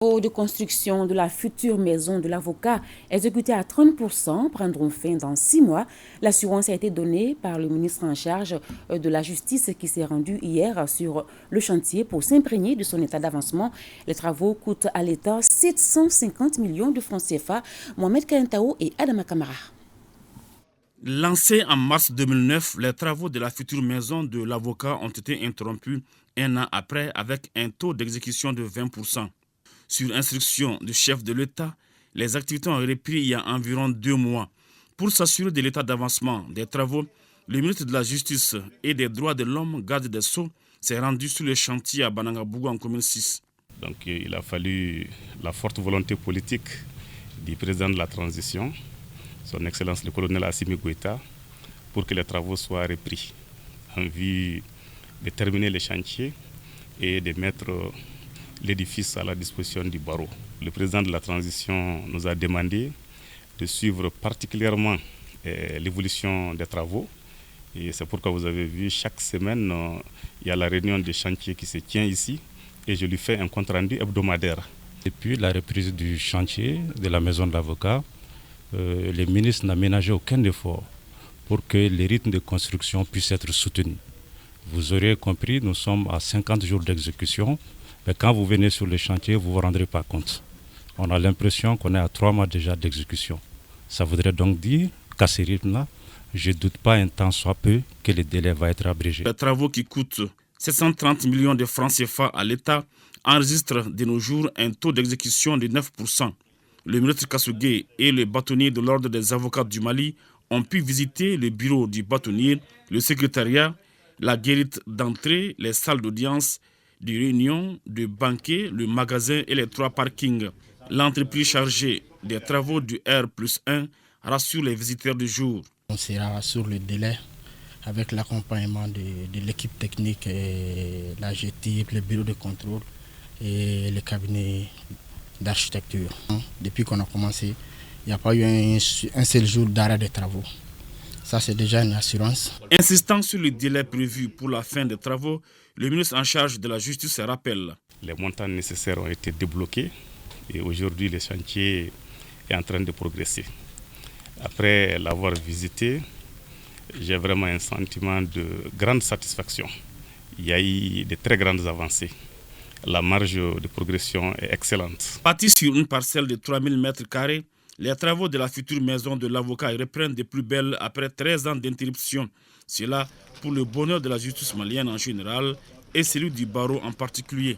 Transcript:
De construction de la future maison de l'avocat, exécutée à 30%, prendront fin dans 6 mois. L'assurance a été donnée par le ministre en charge de la Justice qui s'est rendu hier sur le chantier pour s'imprégner de son état d'avancement. Les travaux coûtent à l'État 750 millions de francs CFA. Mohamed Kayentao et Adama Kamara. Lancés en mars 2009, les travaux de la future maison de l'avocat ont été interrompus un an après avec un taux d'exécution de 20%. Sur instruction du chef de l'État, les activités ont repris il y a environ 2 mois. Pour s'assurer de l'état d'avancement des travaux, le ministre de la Justice et des Droits de l'Homme, Garde des Sceaux, s'est rendu sur le chantier à Banangabougou en commune 6. Donc il a fallu la forte volonté politique du président de la transition, son Excellence le colonel Assimi Goïta, pour que les travaux soient repris en vue de terminer les chantiers et de mettre l'édifice à la disposition du barreau. Le président de la transition nous a demandé de suivre particulièrement l'évolution des travaux. Et c'est pourquoi vous avez vu, chaque semaine, il y a la réunion des chantiers qui se tient ici et je lui fais un compte-rendu hebdomadaire. Depuis la reprise du chantier de la maison de l'avocat, le ministre n'a ménagé aucun effort pour que les rythmes de construction puissent être soutenus. Vous aurez compris, nous sommes à 50 jours d'exécution. Mais quand vous venez sur le chantier, vous ne vous rendrez pas compte. On a l'impression qu'on est à 3 mois déjà d'exécution. Ça voudrait donc dire qu'à ce rythme-là, je ne doute pas un temps soit peu que le délai va être abrégé. Les travaux qui coûtent 730 millions de francs CFA à l'État enregistrent de nos jours un taux d'exécution de 9%. Le ministre Kassougé et le bâtonnier de l'Ordre des avocats du Mali ont pu visiter le bureau du bâtonnier, le secrétariat, la guérite d'entrée, les salles d'audience, de réunions, de banquets, le magasin et les 3 parkings. L'entreprise chargée des travaux du R+1 rassure les visiteurs du jour. On sera sur le délai avec l'accompagnement de l'équipe technique, et la GTIP, le bureau de contrôle et le cabinet d'architecture. Depuis qu'on a commencé, il n'y a pas eu un seul jour d'arrêt des travaux. Ça, c'est déjà une assurance. Insistant sur le délai prévu pour la fin des travaux, le ministre en charge de la Justice rappelle. Les montants nécessaires ont été débloqués et aujourd'hui, le chantier est en train de progresser. Après l'avoir visité, j'ai vraiment un sentiment de grande satisfaction. Il y a eu de très grandes avancées. La marge de progression est excellente. Bâti sur une parcelle de 3000 m², les travaux de la future maison de l'avocat reprennent de plus belle après 13 ans d'interruption. Cela pour le bonheur de la justice malienne en général et celui du barreau en particulier.